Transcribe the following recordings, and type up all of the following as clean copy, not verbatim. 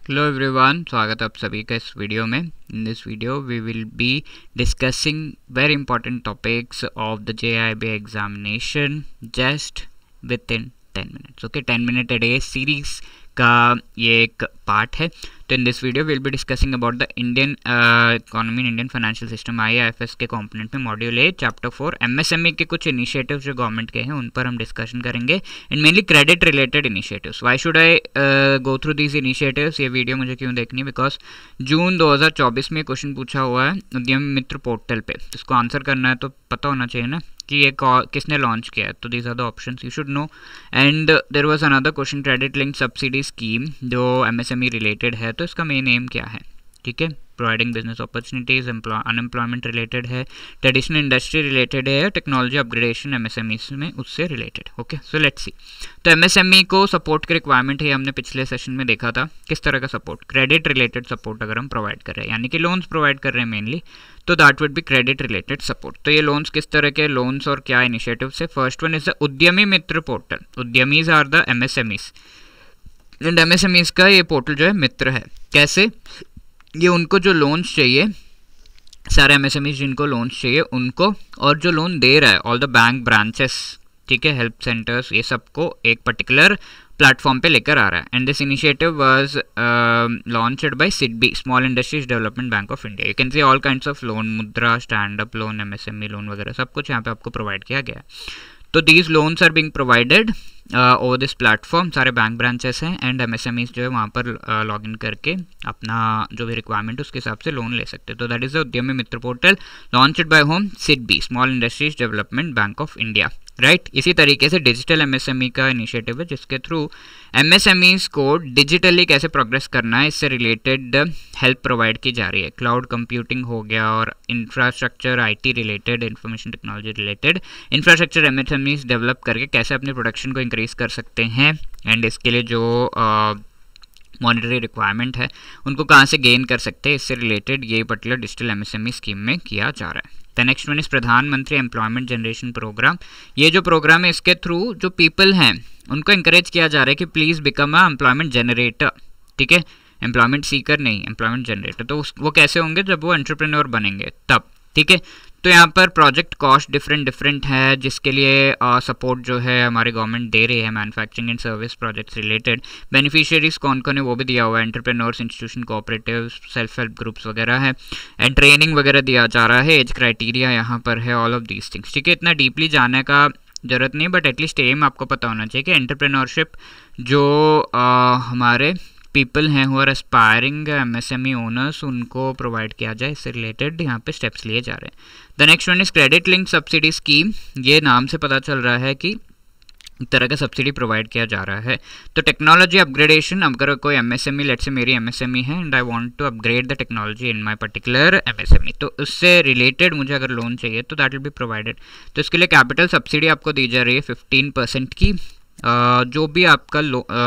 Hello everyone, स्वागत है आप सभी का इस वीडियो में। In this video we will be discussing very important topics of the JIB examination just within 10 minutes. Okay, 10 minute a day series का ये एक पार्ट है। तो in this video will be discussing about the Indian economy and Indian financial system IIFS के component में module 8 chapter 4 MSME के कुछ initiatives जो गवर्नमेंट के हैं उन पर हम डिस्कशन करेंगे, and mainly credit related initiatives. Why should I go through these initiatives? ये वीडियो मुझे क्यों देखनी है? बिकॉज जून 2024 में क्वेश्चन पूछा हुआ है उद्यम मित्र पोर्टल पे। इसको आंसर करना है तो पता होना चाहिए ना कि ये किसने लॉन्च किया है। तो these are the options you should know. And there was another question, credit link subsidy scheme जो MSME रिलेटेड है, तो इसका मेन एम क्या है? ठीक है, providing business opportunities, unemployment related है, ट्रेडिशनल इंडस्ट्री रिलेटेड है, टेक्नोलॉजी अपग्रेडेशन MSME में उससे related. Okay, so let's see. तो MSME को सपोर्ट की रिक्वायरमेंट है, हमने पिछले सेशन में देखा था। किस तरह का सपोर्ट? क्रेडिट रिलेटेड सपोर्ट अगर हम प्रोवाइड कर रहे हैं, यानी कि लोन्स प्रोवाइड कर रहे हैं मेनली, तो that would be credit related support. तो ये लोन्स किस तरह के लोन्स और क्या इनिशिएटिव है? First one is the Udyami Mitra portal. उद्यमीज are the MSMEs and MSMEs का ये पोर्टल जो है मित्र है। कैसे? ये उनको जो लोन्स चाहिए, सारे MSMEs जिनको लोन्स चाहिए उनको, और जो लोन दे रहा है ऑल द बैंक ब्रांचेस, ठीक है, हेल्प सेंटर्स, ये सबको एक पर्टिकुलर प्लेटफॉर्म पे लेकर आ रहा है। And this initiative was launched by SIDBI, small industries development bank of India. You can see all kinds of loan, Mudra, stand up loan, MSME loan वगैरह सब कुछ यहाँ पे आपको प्रोवाइड किया गया है। तो these loans are being provided over this platform. सारे बैंक ब्रांचेस हैं एंड MSMEs जो है वहाँ पर लॉग इन करके अपना जो भी रिक्वायरमेंट है उसके हिसाब से लोन ले सकते हैं। तो that is the Udyami Mitra portal launched by home SIDBI, small industries development bank of India, right. इसी तरीके से डिजिटल MSME का इनिशिएटिव है जिसके थ्रू MSMEs को डिजिटली कैसे प्रोग्रेस करना है इससे रिलेटेड हेल्प प्रोवाइड की जा रही है। क्लाउड कंप्यूटिंग हो गया और infrastructure, IT related, information technology related infrastructure MSMEs develop करके कैसे अपने प्रोडक्शन को इंक्रीज कर सकते हैं, एंड इसके लिए जो मॉनिटरी रिक्वायरमेंट है उनको कहाँ से गेन कर सकते हैं, इससे रिलेटेड ये पर्टिकुलर डिजिटल MSME स्कीम में किया जा रहा है। द नेक्स्ट वन इज प्रधानमंत्री एम्प्लॉयमेंट जनरेशन प्रोग्राम। ये जो प्रोग्राम है इसके थ्रू जो पीपल हैं उनको इंकरेज किया जा रहा है कि please become a employment generator, ठीक है, एम्प्लॉयमेंट सीकर नहीं, एम्प्लॉयमेंट जनरेटर। तो वो कैसे होंगे? जब वो एंटरप्रेन्योर बनेंगे तब, ठीक है। तो यहाँ पर प्रोजेक्ट कॉस्ट डिफरेंट है जिसके लिए सपोर्ट जो है हमारी गवर्नमेंट दे रही है, manufacturing and service projects related. Beneficiaries कौन कौन है वो भी दिया हुआ है, entrepreneurs, institution, cooperative, self help groups वगैरह है, एंड ट्रेनिंग वगैरह दिया जा रहा है, एज क्राइटेरिया यहाँ पर है, ऑल ऑफ दीज थिंग्स, ठीक है। इतना डीपली जाने का जरूरत नहीं, बट एटलीस्ट एम आपको पता होना चाहिए कि एंटरप्रेन्योरशिप जो हमारे पीपल हैं who are aspiring MSME owners उनको प्रोवाइड किया जाए, इससे रिलेटेड यहाँ पे स्टेप्स लिए जा रहे हैं। The next one is credit link subsidy scheme. ये नाम से पता चल रहा है कि एक तरह का सब्सिडी प्रोवाइड किया जा रहा है। तो टेक्नोलॉजी अपग्रेडेशन, अगर कोई MSME, लेट्स से मेरी MSME है and I want to upgrade the technology in my particular MSME, तो उससे रिलेटेड मुझे अगर लोन चाहिए तो दैट विल बी प्रोवाइडेड। तो इसके लिए कैपिटल सब्सिडी आपको दी जा रही है 15% की। जो भी आपका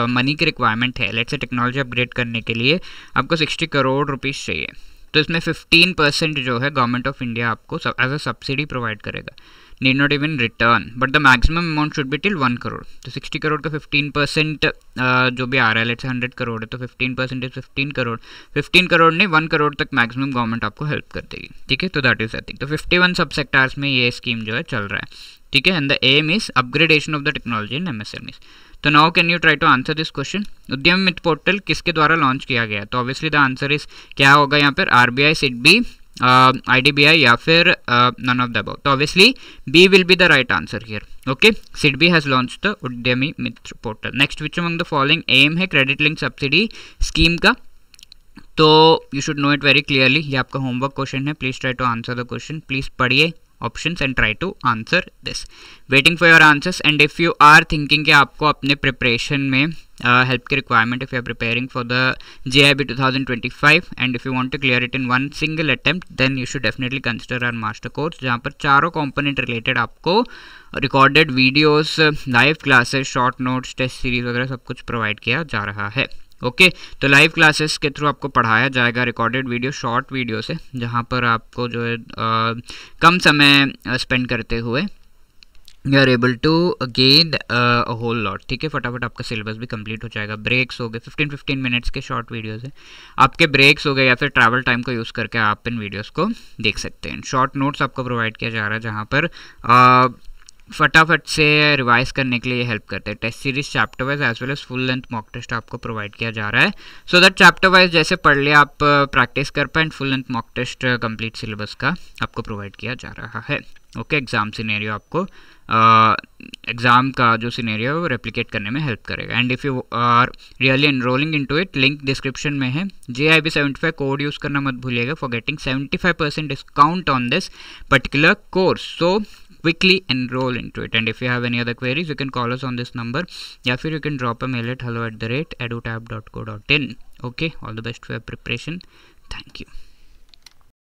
मनी की रिक्वायरमेंट है, लेट्स से टेक्नोलॉजी अपग्रेड करने के लिए आपको 60 करोड़ रुपीस चाहिए, तो इसमें 15% जो है गवर्नमेंट ऑफ इंडिया आपको एज अ सब्सिडी प्रोवाइड करेगा। Need not even return, but the maximum amount should be till 1 crore. तो 60 करोड़ का 15% जो भी आ रहा है, लेट्स से 100 करोड़ है तो 15% इज 15 करोड़। 15 करोड़ नहीं, 1 करोड़ तक मैक्सिमम गवर्नमेंट आपको हेल्प कर देगी, ठीक है। तो दैट इज आई थिंक। तो 51 सब सेक्टर्स में ये स्कीम जो है चल रहा है, ठीक है। And the aim is upgradation of the technology in MSMEs। तो now can you try to answer this question, Udyam Mitra portal किसके द्वारा लॉन्च किया गया? तो ऑब्वियसली द आंसर इज क्या होगा यहाँ पर? RBI, SIDBI, IDBI या फिर नन ऑफ द अबव। तो obviously B will be the right answer here. Okay, SIDBI has launch the Udyami Mitra portal. Next, which among the following एम है क्रेडिट लिंक सब्सिडी स्कीम का? तो you should know it very clearly. ये आपका homework question है, please try to answer the question. Please पढ़िए options and try to answer this. Waiting for your answers, and if you are thinking कि आपको अपने preparation में help की requirement, if you are preparing for the JIB 2025 and if you want to clear it in one single attempt, then you should definitely consider our master course, जहाँ पर चारों component related आपको recorded videos, live classes, short notes, test series वगैरह सब कुछ provide किया जा रहा है। ओके, तो लाइव क्लासेस के थ्रू आपको पढ़ाया जाएगा, रिकॉर्डेड वीडियो, शॉर्ट वीडियो से, जहाँ पर आपको जो है कम समय स्पेंड करते हुए you are able to gain a whole lot. ठीक है, फटाफट आपका सिलेबस भी कंप्लीट हो जाएगा। ब्रेक्स हो गए, 15-15 मिनट्स के शॉर्ट वीडियोस हैं, आपके ब्रेक्स हो गए या फिर ट्रैवल टाइम को यूज़ करके आप इन वीडियोस को देख सकते हैं। शॉर्ट नोट्स आपको प्रोवाइड किया जा रहा है जहाँ पर फटाफट से रिवाइज करने के लिए हेल्प करते हैं। Test series chapter wise as well as full length mock test आपको प्रोवाइड किया जा रहा है, सो दैट चैप्टर वाइज जैसे पढ़ लिया आप प्रैक्टिस कर पाए, and full length mock test complete syllabus का आपको प्रोवाइड किया जा रहा है। ओके, एग्जाम सिनेरियो आपको एग्ज़ाम का जो सिनेरियो है वो रेप्लिकेट करने में हेल्प करेगा। And if you are really enrolling into it, link description में है। JIB 75 कोड यूज़ करना मत भूलिएगा for getting 75% discount on this particular course. So quickly enroll into it, and if you have any other queries, you can call us on this number, या फिर you can drop a mail at hello@edutab.co.in. Okay, all the best for your preparation. Thank you.